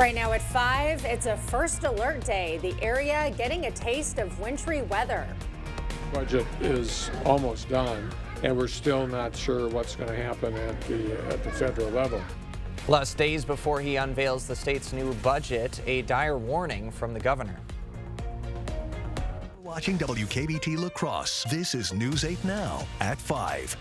Right now at 5, it's a first alert day. The area getting a taste of wintry weather. Budget is almost done, and we're still not sure what's going to happen at the federal level. Less days before he unveils the state's new budget, a dire warning from the governor. Watching WKBT La Crosse. This is News 8 Now at 5.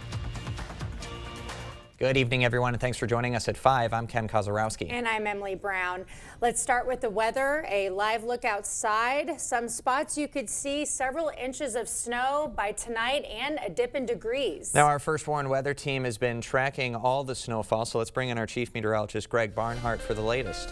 Good evening, everyone, and thanks for joining us at 5. I'm Ken Kozarowski. And I'm Emily Brown. Let's start with the weather. A live look outside. Some spots you could see several inches of snow by tonight and a dip in degrees. Now, our First Warn weather team has been tracking all the snowfall, so let's bring in our chief meteorologist, Greg Barnhart, for the latest.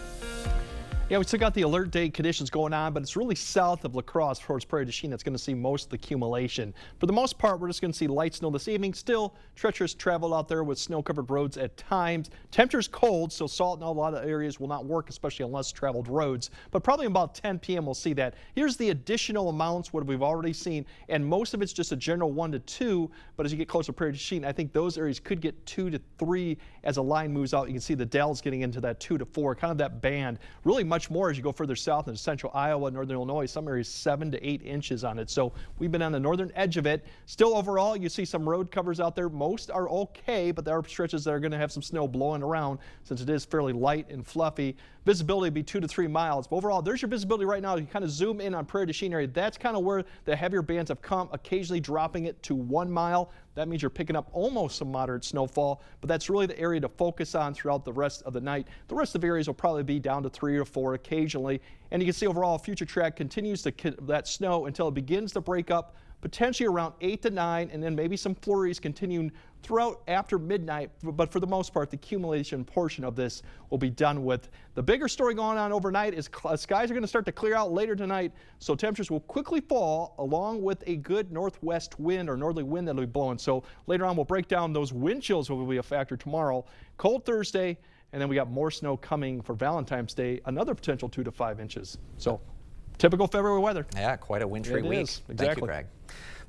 Yeah, we still got the alert day conditions going on, but it's really south of La Crosse towards Prairie du Chien that's going to see most of the accumulation. For the most part, we're just going to see light snow this evening. Still treacherous travel out there with snow-covered roads at times. Temperatures cold, so salt in a lot of areas will not work, especially on less traveled roads. But probably about 10 p.m. we'll see that. Here's the additional amounts, what we've already seen, and most of it's just a general 1 to 2. But as you get closer to Prairie du Chien, I think those areas could get 2 to 3 as a line moves out. You can see the Dalles getting into that 2 to 4, kind of that band. Really much more as you go further south into central Iowa, northern Illinois, some areas 7 to 8 inches on it. So we've been on the northern edge of it. Still overall, you see some road covers out there. Most are okay, but there are stretches that are going to have some snow blowing around since it is fairly light and fluffy. Visibility will be 2 to 3 miles. But overall, there's your visibility right now. You kind of zoom in on Prairie du Chien area. That's kind of where the heavier bands have come, occasionally dropping it to 1 mile. That means you're picking up almost some moderate snowfall, but that's really the area to focus on throughout the rest of the night. The rest of the areas will probably be down to 3 or 4 occasionally. And you can see overall, future track continues to that snow until it begins to break up, potentially around 8 to 9, and then maybe some flurries continuing throughout after midnight. But for the most part, the accumulation portion of this will be done with. The bigger story going on overnight is skies are going to start to clear out later tonight, so temperatures will quickly fall along with a good northwest wind or northerly wind that will be blowing. So later on, we'll break down those wind chills will be a factor tomorrow. Cold Thursday, and then we got more snow coming for Valentine's Day, another potential 2 to 5 inches. So typical February weather. Yeah, quite a wintry week. Exactly. Thank you, Greg.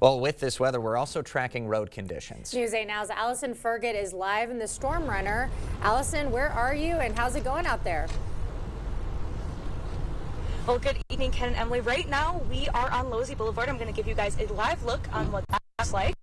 Well, with this weather, we're also tracking road conditions. News 8 Now's Allison Fergit is live in the Storm Runner. Allison, where are you and how's it going out there? Well, good evening, Ken and Emily. Right now, we are on Losey Boulevard. I'm going to give you guys a live look on what that looks like.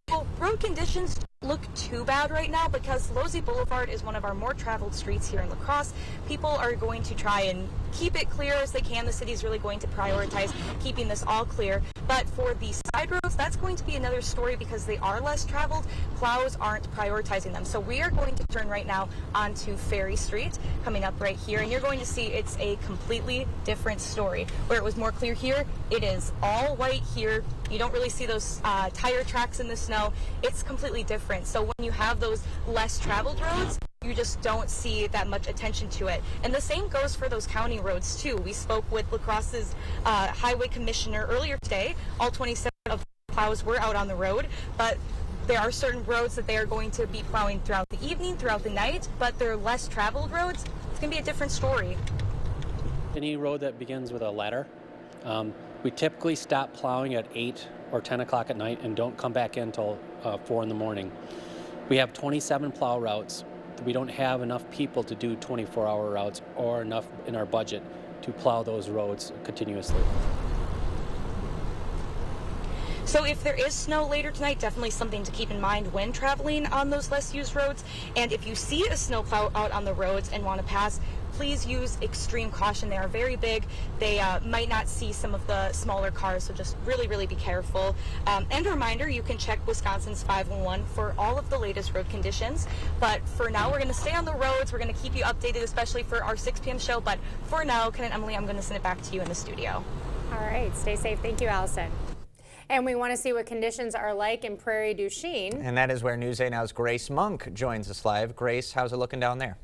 Well, road conditions don't look too bad right now because Losey Boulevard is one of our more traveled streets here in La Crosse. People are going to try and keep it clear as they can. The city's really going to prioritize keeping this all clear. But for the side roads, that's going to be another story because they are less traveled. Plows aren't prioritizing them. So we are going to turn right now onto Ferry Street, coming up right here. And you're going to see it's a completely different story. Where it was more clear here, it is all white here. You don't really see those tire tracks in the snow. It's completely different. So when you have those less traveled roads, you just don't see that much attention to it. And the same goes for those county roads too. We spoke with La Crosse's highway commissioner earlier today. All 27 of the plows were out on the road, but there are certain roads that they are going to be plowing throughout the evening, throughout the night, but they're less traveled roads. It's going to be a different story. Any road that begins with a letter, we typically stop plowing at 8 or 10 o'clock at night and don't come back in until 4 in the morning. We have 27 plow routes. We don't have enough people to do 24-hour routes or enough in our budget to plow those roads continuously. So if there is snow later tonight, definitely something to keep in mind when traveling on those less used roads. And if you see a snowplow out on the roads and want to pass, please use extreme caution. They are very big. They might not see some of the smaller cars, so just really, really be careful. And a reminder, you can check Wisconsin's 511 for all of the latest road conditions. But for now, we're going to stay on the roads. We're going to keep you updated, especially for our 6 p.m. show. But for now, Ken and Emily, I'm going to send it back to you in the studio. All right, stay safe. Thank you, Allison. And we want to see what conditions are like in Prairie du Chien. And that is where News 8 Now's Grace Monk joins us live. Grace, how's it looking down there?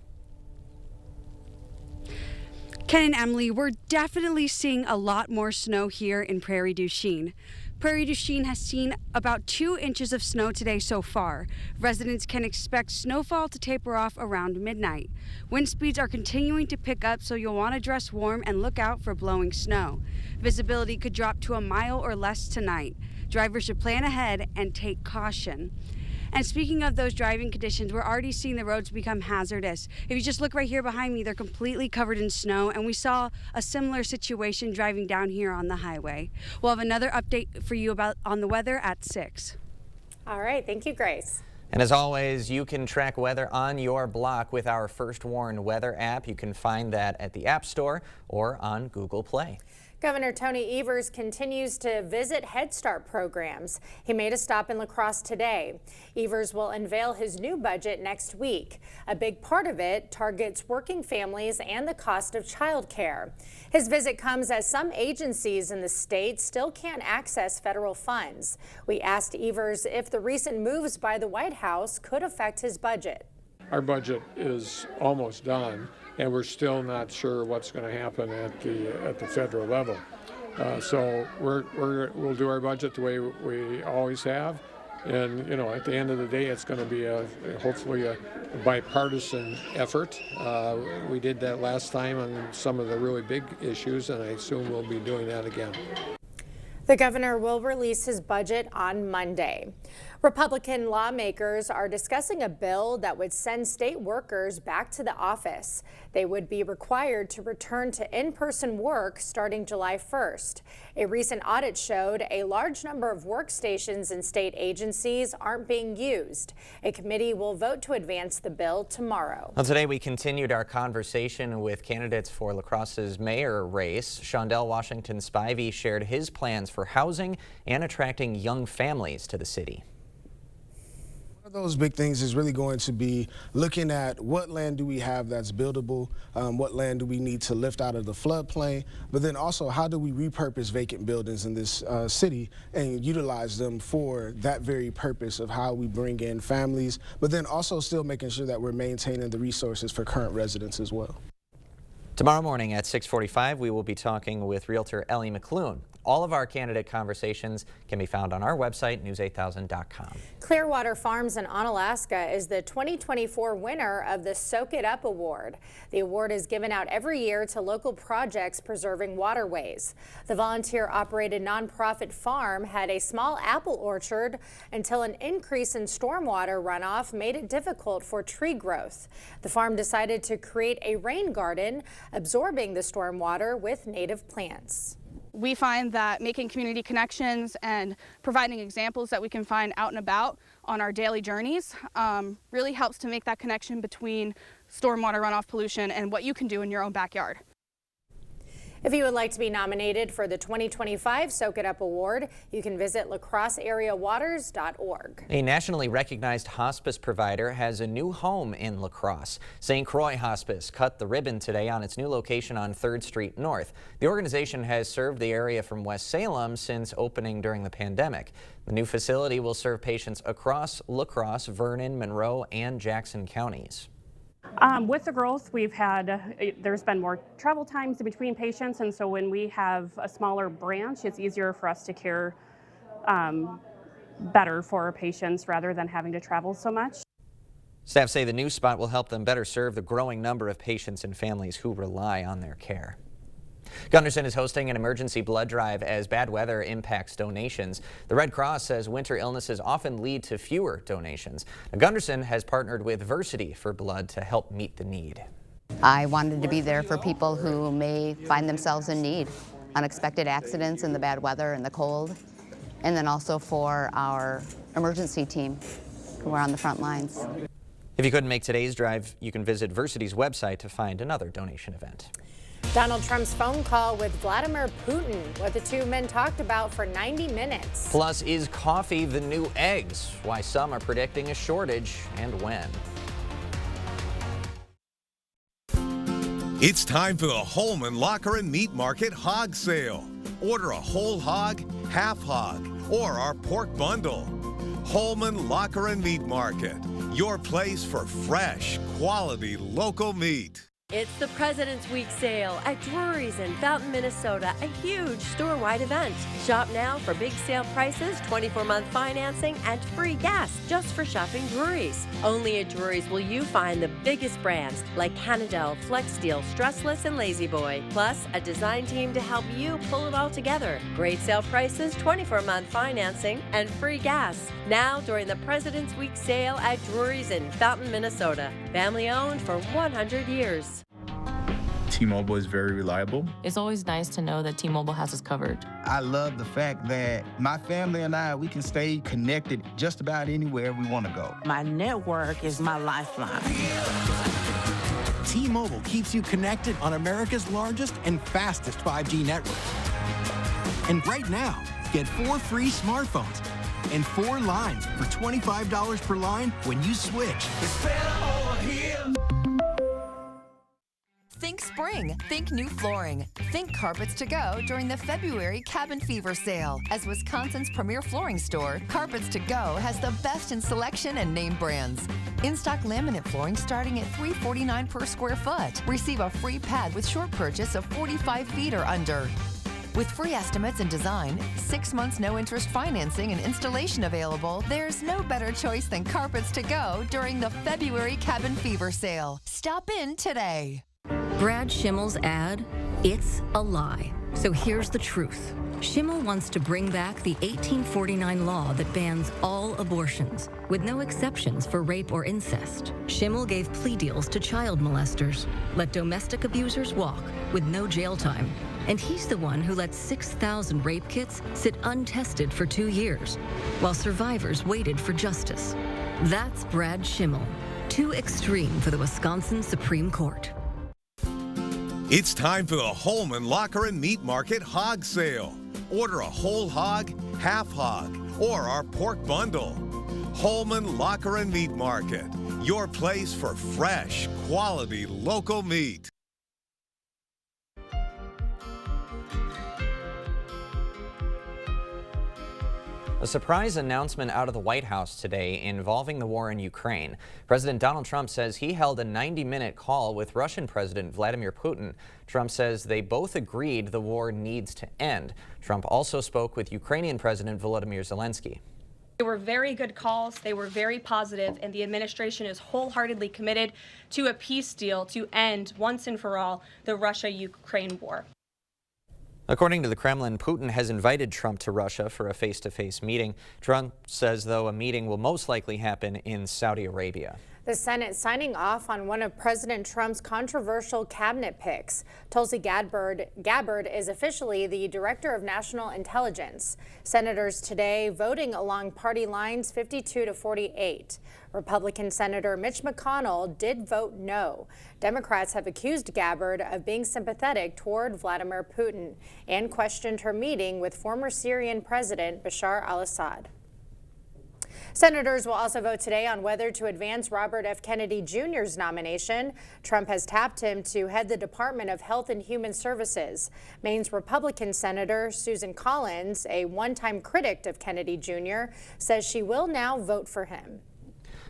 Ken and Emily, we're definitely seeing a lot more snow here in Prairie du Chien. Prairie du Chien has seen about 2 inches of snow today so far. Residents can expect snowfall to taper off around midnight. Wind speeds are continuing to pick up, so you'll want to dress warm and look out for blowing snow. Visibility could drop to 1 mile or less tonight. Drivers should plan ahead and take caution. And speaking of those driving conditions, we're already seeing the roads become hazardous. If you just look right here behind me, they're completely covered in snow, and we saw a similar situation driving down here on the highway. We'll have another update for you on the weather at 6. All right, thank you, Grace. And as always, you can track weather on your block with our First Warn weather app. You can find that at the App Store or on Google Play. Governor Tony Evers continues to visit Head Start programs. He made a stop in La Crosse today. Evers will unveil his new budget next week. A big part of it targets working families and the cost of childcare. His visit comes as some agencies in the state still can't access federal funds. We asked Evers if the recent moves by the White House could affect his budget. Our budget is almost done, and we're still not sure what's going to happen at the federal level. So we'll do our budget the way we always have, and at the end of the day, it's going to be hopefully a bipartisan effort. We did that last time on some of the really big issues, and I assume we'll be doing that again. The governor will release his budget on Monday. Republican lawmakers are discussing a bill that would send state workers back to the office. They would be required to return to in-person work starting July 1st. A recent audit showed a large number of workstations in state agencies aren't being used. A committee will vote to advance the bill tomorrow. Well, today we continued our conversation with candidates for La Crosse's mayor race. Shondell Washington Spivey shared his plans for housing and attracting young families to the city. One of those big things is really going to be looking at what land do we have that's buildable, what land do we need to lift out of the floodplain, but then also how do we repurpose vacant buildings in this city and utilize them for that very purpose of how we bring in families, but then also still making sure that we're maintaining the resources for current residents as well. Tomorrow morning at 6:45, we will be talking with Realtor Ellie McClune. All of our candidate conversations can be found on our website, news8000.com. Clearwater Farms in Onalaska is the 2024 winner of the Soak It Up Award. The award is given out every year to local projects preserving waterways. The volunteer-operated nonprofit farm had a small apple orchard until an increase in stormwater runoff made it difficult for tree growth. The farm decided to create a rain garden, absorbing the stormwater with native plants. We find that making community connections and providing examples that we can find out and about on our daily journeys really helps to make that connection between stormwater runoff pollution and what you can do in your own backyard. If you would like to be nominated for the 2025 Soak It Up Award, you can visit lacrosseareawaters.org. A nationally recognized hospice provider has a new home in La Crosse. St. Croix Hospice cut the ribbon today on its new location on 3rd Street North. The organization has served the area from West Salem since opening during the pandemic. The new facility will serve patients across La Crosse, Vernon, Monroe, and Jackson counties. With the growth, there's been more travel times in between patients, and so when we have a smaller branch, it's easier for us to care better for our patients rather than having to travel so much. Staff say the new spot will help them better serve the growing number of patients and families who rely on their care. Gunderson is hosting an emergency blood drive as bad weather impacts donations. The Red Cross says winter illnesses often lead to fewer donations. Now, Gunderson has partnered with Versity for blood to help meet the need. I wanted to be there for people who may find themselves in need, unexpected accidents in the bad weather and the cold, and then also for our emergency team who are on the front lines. If you couldn't make today's drive, you can visit Versity's website to find another donation event. Donald Trump's phone call with Vladimir Putin, what the two men talked about for 90 minutes. Plus, is coffee the new eggs? Why some are predicting a shortage and when. It's time for the Holman Locker and Meat Market Hog Sale. Order a whole hog, half hog, or our pork bundle. Holman Locker and Meat Market, your place for fresh, quality local meat. It's the President's Week sale at Drury's in Fountain, Minnesota, a huge store-wide event. Shop now for big sale prices, 24-month financing, and free gas just for shopping Drury's. Only at Drury's will you find the biggest brands like Canadel, FlexSteel, Stressless, and La-Z-Boy, plus a design team to help you pull it all together. Great sale prices, 24-month financing, and free gas. Now during the President's Week sale at Drury's in Fountain, Minnesota. Family-owned for 100 years. T-Mobile is very reliable. It's always nice to know that T-Mobile has us covered. I love the fact that my family and I, we can stay connected just about anywhere we want to go. My network is my lifeline. T-Mobile keeps you connected on America's largest and fastest 5G network. And right now, get 4 free smartphones and 4 lines for $25 per line when you switch. It's better over here. Think spring. Think new flooring. Think Carpets to Go during the February Cabin Fever sale. As Wisconsin's premier flooring store, Carpets to Go has the best in selection and name brands. In-stock laminate flooring starting at $349 per square foot. Receive a free pad with short purchase of 45 feet or under. With free estimates and design, 6 months no-interest financing and installation available, there's no better choice than Carpets to Go during the February Cabin Fever sale. Stop in today. Brad Schimmel's ad, it's a lie. So here's the truth. Schimmel wants to bring back the 1849 law that bans all abortions, with no exceptions for rape or incest. Schimmel gave plea deals to child molesters, let domestic abusers walk with no jail time. And he's the one who let 6,000 rape kits sit untested for 2 years, while survivors waited for justice. That's Brad Schimmel. Too extreme for the Wisconsin Supreme Court. It's time for the Holman Locker and Meat Market Hog Sale. Order a whole hog, half hog, or our pork bundle. Holman Locker and Meat Market, your place for fresh, quality, local meat. A surprise announcement out of the White House today involving the war in Ukraine. President Donald Trump says he held a 90-minute call with Russian President Vladimir Putin. Trump says they both agreed the war needs to end. Trump also spoke with Ukrainian President Volodymyr Zelensky. They were very good calls, they were very positive, and the administration is wholeheartedly committed to a peace deal to end once and for all the Russia-Ukraine war. According to the Kremlin, Putin has invited Trump to Russia for a face-to-face meeting. Trump says, though, a meeting will most likely happen in Saudi Arabia. The Senate signing off on one of President Trump's controversial cabinet picks. Tulsi Gabbard is officially the Director of National Intelligence. Senators today voting along party lines 52-48. Republican Senator Mitch McConnell did vote no. Democrats have accused Gabbard of being sympathetic toward Vladimir Putin and questioned her meeting with former Syrian President Bashar al-Assad. Senators will also vote today on whether to advance Robert F. Kennedy Jr.'s nomination. Trump has tapped him to head the Department of Health and Human Services. Maine's Republican Senator Susan Collins, a one-time critic of Kennedy Jr., says she will now vote for him.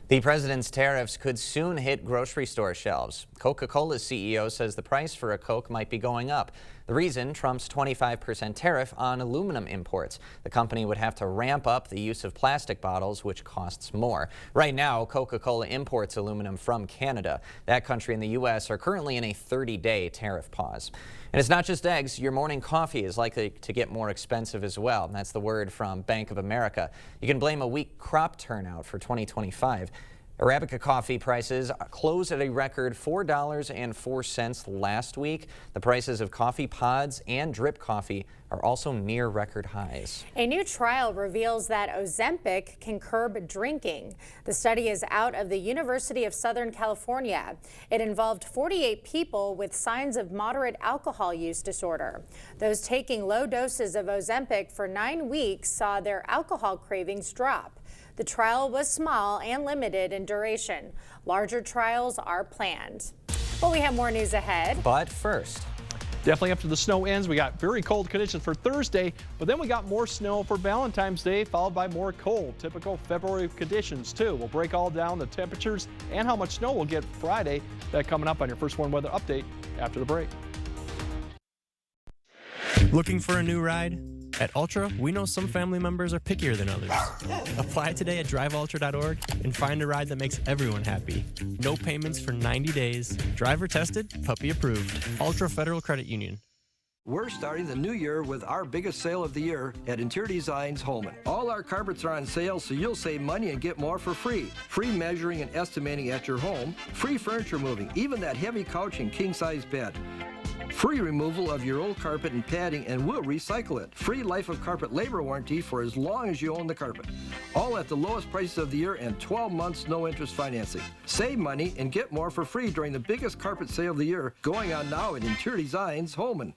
The president's tariffs could soon hit grocery store shelves. Coca-Cola's CEO says the price for a Coke might be going up. The reason, Trump's 25% tariff on aluminum imports. The company would have to ramp up the use of plastic bottles, which costs more. Right now, Coca-Cola imports aluminum from Canada. That country and the U.S. are currently in a 30-day tariff pause. And it's not just eggs. Your morning coffee is likely to get more expensive as well. That's the word from Bank of America. You can blame a weak crop turnout for 2025. Arabica coffee prices closed at a record $4.04 last week. The prices of coffee pods and drip coffee are also near record highs. A new trial reveals that Ozempic can curb drinking. The study is out of the University of Southern California. It involved 48 people with signs of moderate alcohol use disorder. Those taking low doses of Ozempic for 9 weeks saw their alcohol cravings drop. The trial was small and limited in duration. Larger trials are planned. Well, we have more news ahead. But first, Definitely after the snow ends, we got very cold conditions for Thursday, but then we got more snow for Valentine's Day, followed by more cold, typical February conditions too. We'll break all down the temperatures and how much snow we'll get Friday. That coming up on your First Warn Weather Update after the break. Looking for a new ride? At Ultra, we know some family members are pickier than others. Apply today at driveultra.org and find a ride that makes everyone happy. No payments for 90 days. Driver tested, puppy approved. Ultra Federal Credit Union. We're starting the new year with our biggest sale of the year at Interior Designs Holman. All our carpets are on sale, so you'll save money and get more for free. Free measuring and estimating at your home. Free furniture moving, even that heavy couch and king-size bed. Free removal of your old carpet and padding, and we'll recycle it. Free life of carpet labor warranty for as long as you own the carpet. All at the lowest prices of the year and 12 months no interest financing. Save money and get more for free during the biggest carpet sale of the year going on now at Interior Designs Holman.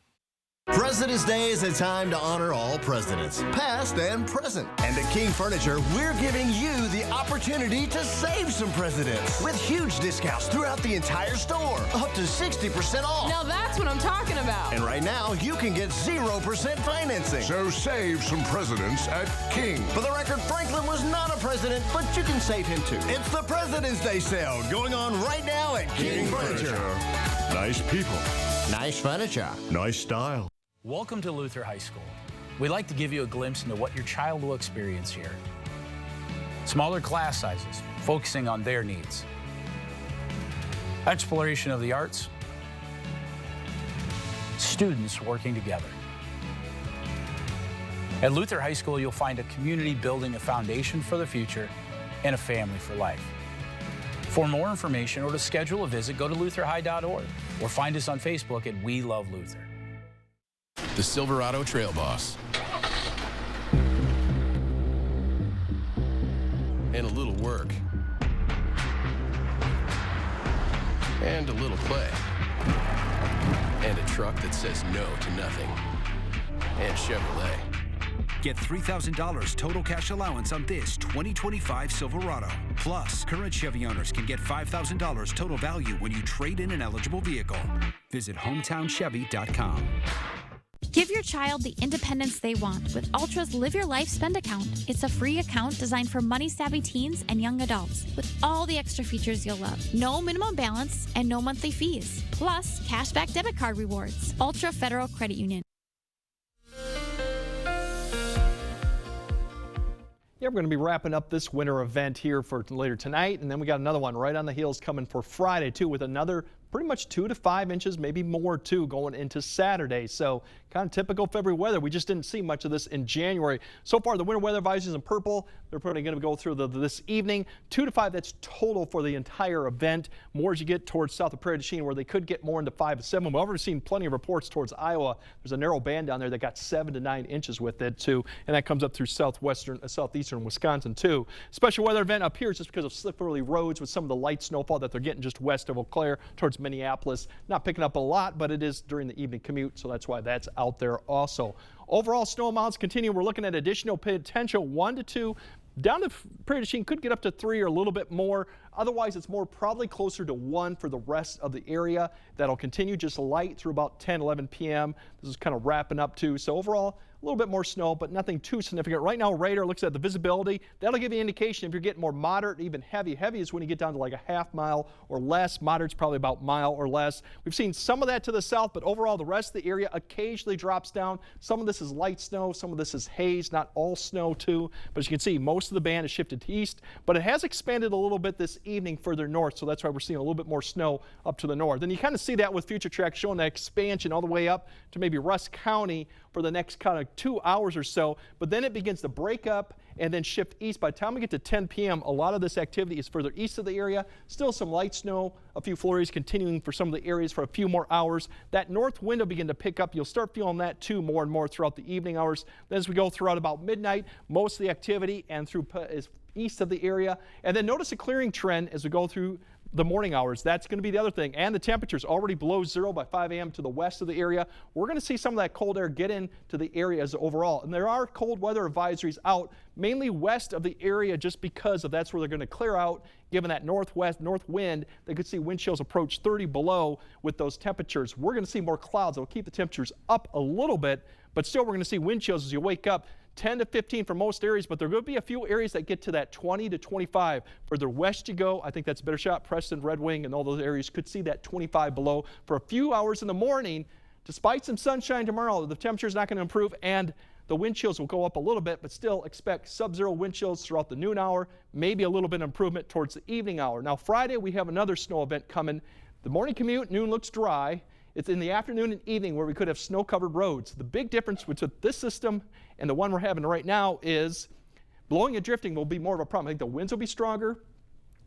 President's Day is a time to honor all presidents, past and present. And at King Furniture, we're giving you the opportunity to save some presidents with huge discounts throughout the entire store, up to 60% off. Now that's what I'm talking about. And right now, you can get 0% financing. So save some presidents at King. For the record, Franklin was not a president, but you can save him too. It's the President's Day sale going on right now at King Furniture. Nice people. Nice furniture. Nice style. Welcome to Luther High School. We'd like to give you a glimpse into what your child will experience here. Smaller class sizes, focusing on their needs. Exploration of the arts. Students working together. At Luther High School, you'll find a community building a foundation for the future and a family for life. For more information or to schedule a visit, go to lutherhigh.org or find us on Facebook at We Love Luther. The Silverado Trail Boss. And a little work. And a little play. And a truck that says no to nothing. And Chevrolet. Get $3,000 total cash allowance on this 2025 Silverado. Plus, current Chevy owners can get $5,000 total value when you trade in an eligible vehicle. Visit HometownChevy.com. Give your child the independence they want with Ultra's Live Your Life Spend account. It's a free account designed for money-savvy teens and young adults with all the extra features you'll love. No minimum balance and no monthly fees. Plus, cashback debit card rewards. Ultra Federal Credit Union. Yeah, we're going to be wrapping up this winter event here for later tonight, and then we got another one right on the heels coming for Friday too, with another pretty much 2 to 5 inches, maybe more too, going into Saturday. So kind of typical February weather. We just didn't see much of this in January. So far, the winter weather advisories in purple, they're probably going to go through this evening. 2 to 5, that's total for the entire event. More as you get towards south of Prairie du Chien, where they could get more into 5 to 7. We've already seen plenty of reports towards Iowa. There's a narrow band down there that got 7 to 9 inches with it too, and that comes up through southeastern Wisconsin too. Special weather event up here is just because of slippery roads with some of the light snowfall that they're getting just west of Eau Claire towards Minneapolis. Not picking up a lot, but it is during the evening commute, so that's why that's out there also. Overall snow amounts continue. We're looking at additional potential 1 to 2. Down to Prairie du Chien, could get up to 3 or a little bit more. Otherwise, it's more probably closer to 1 for the rest of the area. That'll continue just light through about 10, 11 p.m. This is kind of wrapping up too. So overall, a little bit more snow, but nothing too significant. Right now, radar looks at the visibility. That'll give you an indication if you're getting more moderate, even heavy. Heavy is when you get down to like a half mile or less. Moderate's probably about a mile or less. We've seen some of that to the south, but overall, the rest of the area occasionally drops down. Some of this is light snow. Some of this is haze, not all snow too. But as you can see, most of the band has shifted to east, but it has expanded a little bit this evening further north, so that's why we're seeing a little bit more snow up to the north. And you kind of see that with future tracks showing that expansion all the way up to maybe Rusk County for the next kind of 2 hours or so, but then it begins to break up and then shift east. By the time we get to 10 p.m., a lot of this activity is further east of the area. Still some light snow, a few flurries continuing for some of the areas for a few more hours. That north wind will begin to pick up. You'll start feeling that too more and more throughout the evening hours. Then as we go throughout about midnight, most of the activity and through is east of the area. And then notice a clearing trend as we go through the morning hours. That's going to be the other thing. And the temperatures already below zero by 5 a.m. to the west of the area. We're going to see some of that cold air get into the areas overall. And there are cold weather advisories out, mainly west of the area, just because of that's where they're going to clear out. Given that north wind, they could see wind chills approach 30 below with those temperatures. We're going to see more clouds. It'll keep the temperatures up a little bit, but still we're going to see wind chills as you wake up. 10 to 15 for most areas, but there are going to be a few areas that get to that 20 to 25. Further west you go, I think that's a better shot. Preston, Red Wing, and all those areas could see that 25 below for a few hours in the morning. Despite some sunshine tomorrow, the temperature is not going to improve, and the wind chills will go up a little bit, but still expect sub-zero wind chills throughout the noon hour, maybe a little bit of improvement towards the evening hour. Now, Friday, we have another snow event coming. The morning commute, noon looks dry. It's in the afternoon and evening where we could have snow-covered roads. The big difference between this system and the one we're having right now is blowing and drifting will be more of a problem. I think the winds will be stronger,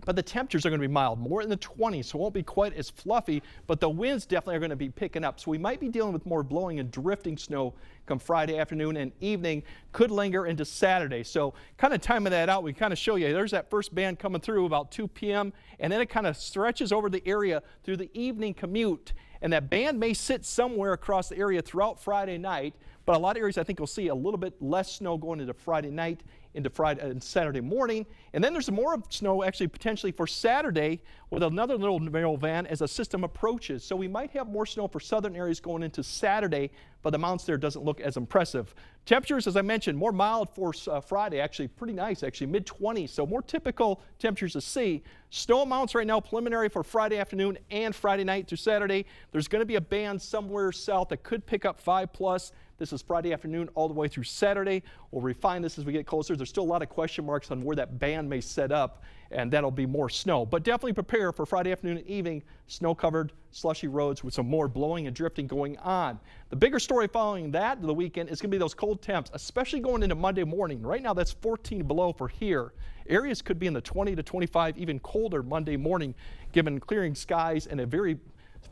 but the temperatures are going to be mild, more in the 20s, so it won't be quite as fluffy, but the winds definitely are going to be picking up. So we might be dealing with more blowing and drifting snow come Friday afternoon and evening, could linger into Saturday. So kind of timing that out, we kind of show you, there's that first band coming through about 2 p.m., and then it kind of stretches over the area through the evening commute. And that band may sit somewhere across the area throughout Friday night, but a lot of areas I think will see a little bit less snow going into Friday night, into Friday and Saturday morning. And then there's more snow actually potentially for Saturday with another little narrow van as a system approaches. So we might have more snow for southern areas going into Saturday, but the amounts there doesn't look as impressive. Temperatures, as I mentioned, more mild for Friday, actually pretty nice, actually mid-20s, so more typical temperatures to see. Snow amounts right now preliminary for Friday afternoon and Friday night through Saturday. There's going to be a band somewhere south that could pick up 5+. This is Friday afternoon all the way through Saturday. We'll refine this as we get closer. There's still a lot of question marks on where that band may set up, and that'll be more snow. But definitely prepare for Friday afternoon and evening, snow-covered, slushy roads with some more blowing and drifting going on. The bigger story following that the weekend is going to be those cold temps, especially going into Monday morning. Right now, that's 14 below for here. Areas could be in the 20 to 25, even colder Monday morning, given clearing skies and a very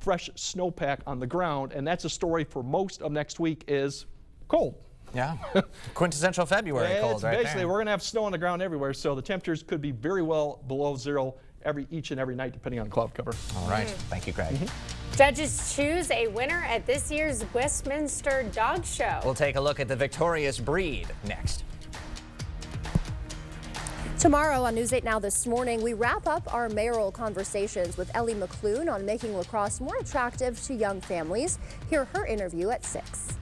fresh snowpack on the ground, and that's a story for most of next week is cold. Yeah, quintessential February cold right basically there. We're going to have snow on the ground everywhere, so the temperatures could be very well below zero each and every night depending on cloud cover. All right, thank you, Greg. Judges choose a winner at this year's Westminster Dog Show. We'll take a look at the victorious breed next. Tomorrow on News 8 Now this morning, we wrap up our mayoral conversations with Ellie McClune on making lacrosse more attractive to young families. Hear her interview at 6.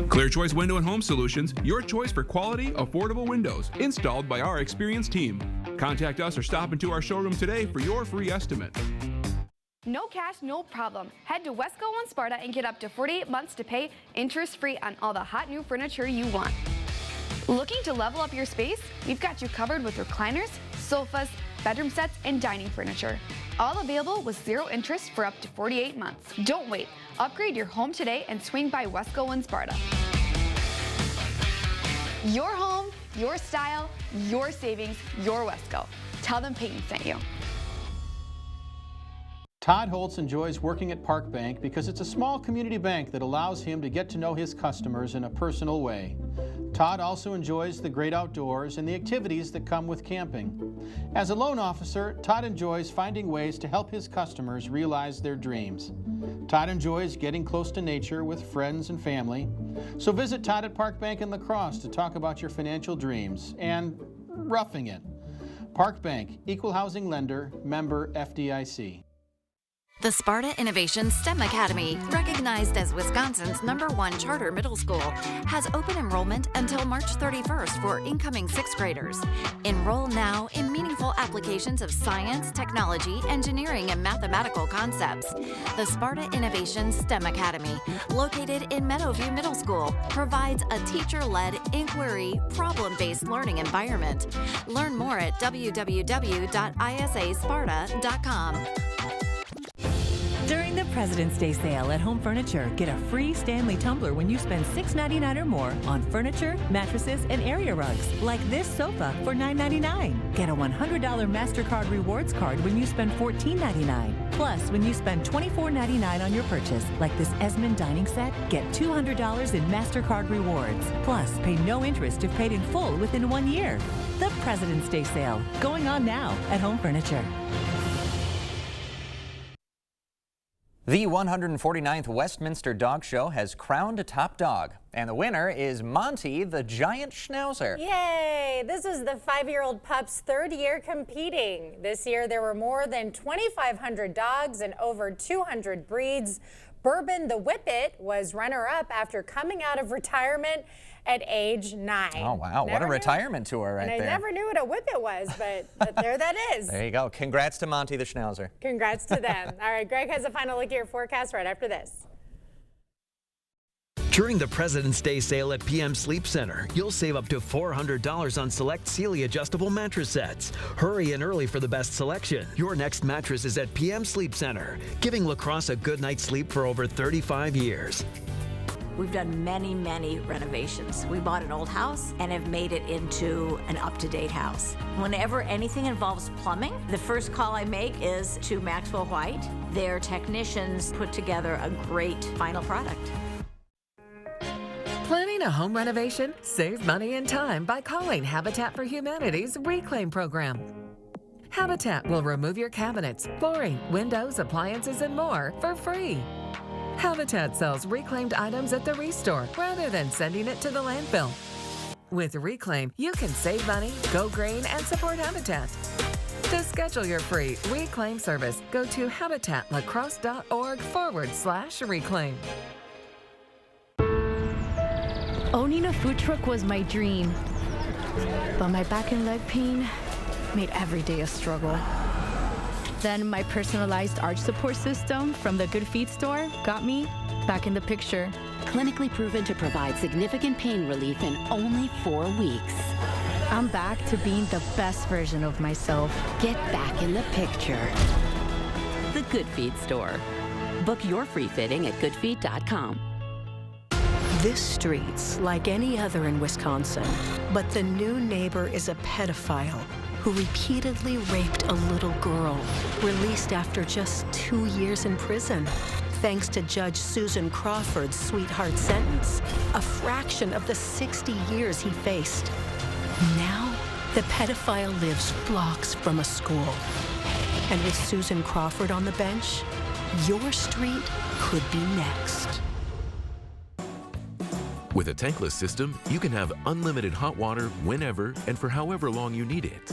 Clear Choice Window and Home Solutions, your choice for quality, affordable windows, installed by our experienced team. Contact us or stop into our showroom today for your free estimate. No cash, no problem. Head to Wesco One Sparta and get up to 48 months to pay interest-free on all the hot new furniture you want. Looking to level up your space? We've got you covered with recliners, sofas, bedroom sets, and dining furniture. All available with zero interest for up to 48 months. Don't wait. Upgrade your home today and swing by Wesco One Sparta. Your home, your style, your savings, your Wesco. Tell them Peyton sent you. Todd Holtz enjoys working at Park Bank because it's a small community bank that allows him to get to know his customers in a personal way. Todd also enjoys the great outdoors and the activities that come with camping. As a loan officer, Todd enjoys finding ways to help his customers realize their dreams. Todd enjoys getting close to nature with friends and family. So visit Todd at Park Bank in La Crosse to talk about your financial dreams and roughing it. Park Bank, Equal Housing Lender, member FDIC. The Sparta Innovation STEM Academy, recognized as Wisconsin's #1 charter middle school, has open enrollment until March 31st for incoming 6th graders. Enroll now in meaningful applications of science, technology, engineering, and mathematical concepts. The Sparta Innovation STEM Academy, located in Meadowview Middle School, provides a teacher-led, inquiry, problem-based learning environment. Learn more at www.isasparta.com. During the President's Day sale at Home Furniture, get a free Stanley tumbler when you spend $6.99 or more on furniture, mattresses, and area rugs, like this sofa for $9.99. Get a $100 MasterCard Rewards card when you spend $14.99. Plus, when you spend $24.99 on your purchase, like this Esmond dining set, get $200 in MasterCard Rewards. Plus, pay no interest if paid in full within 1 year. The President's Day sale, going on now at Home Furniture. The 149th Westminster Dog Show has crowned a top dog, and the winner is Monty, the giant schnauzer. Yay! This is the 5-year-old pup's 3rd year competing. This year there were more than 2,500 dogs and over 200 breeds. Bourbon the Whippet was runner-up after coming out of retirement at age 9. Oh, wow. What a retirement tour right there. I never knew what a whippet was, but there that is. There you go. Congrats to Monty the Schnauzer. Congrats to them. All right, Greg has a final look at your forecast right after this. During the President's Day sale at PM Sleep Center, you'll save up to $400 on select Sealy adjustable mattress sets. Hurry in early for the best selection. Your next mattress is at PM Sleep Center, giving La Crosse a good night's sleep for over 35 years. We've done many renovations. We bought an old house and have made it into an up-to-date house. Whenever anything involves plumbing, the first call I make is to Maxwell White. Their technicians put together a great final product. Planning a home renovation? Save money and time by calling Habitat for Humanity's Reclaim Program. Habitat will remove your cabinets, flooring, windows, appliances, and more for free. Habitat sells reclaimed items at the Restore rather than sending it to the landfill. With Reclaim, you can save money, go green, and support Habitat. To schedule your free Reclaim service, go to habitatlacrosse.org/reclaim. Owning a food truck was my dream, but my back and leg pain made every day a struggle. Then my personalized arch support system from the Good Feet store got me back in the picture. Clinically proven to provide significant pain relief in only 4 weeks. I'm back to being the best version of myself. Get back in the picture. The Good Feet store. Book your free fitting at goodfeet.com. This street's like any other in Wisconsin, but the new neighbor is a pedophile who repeatedly raped a little girl, released after just 2 years in prison. Thanks to Judge Susan Crawford's sweetheart sentence, a fraction of the 60 years he faced. Now, the pedophile lives blocks from a school. And with Susan Crawford on the bench, your street could be next. With a tankless system, you can have unlimited hot water whenever and for however long you need it.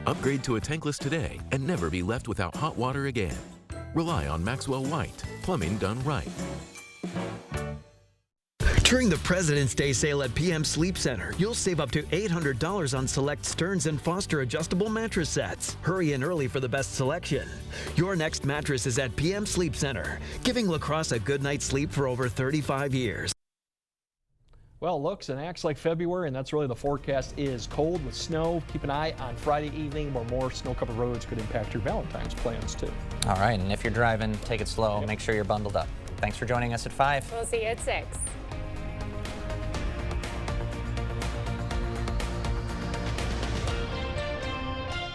Upgrade to a tankless today and never be left without hot water again. Rely on Maxwell White, plumbing done right. During the President's Day sale at PM Sleep Center, you'll save up to $800 on select Stearns & Foster adjustable mattress sets. Hurry in early for the best selection. Your next mattress is at PM Sleep Center, giving La Crosse a good night's sleep for over 35 years. Well, looks and acts like February, and that's really the forecast is cold with snow. Keep an eye on Friday evening where more snow-covered roads could impact your Valentine's plans, too. All right, and if you're driving, take it slow. Make sure you're bundled up. Thanks for joining us at 5. We'll see you at 6.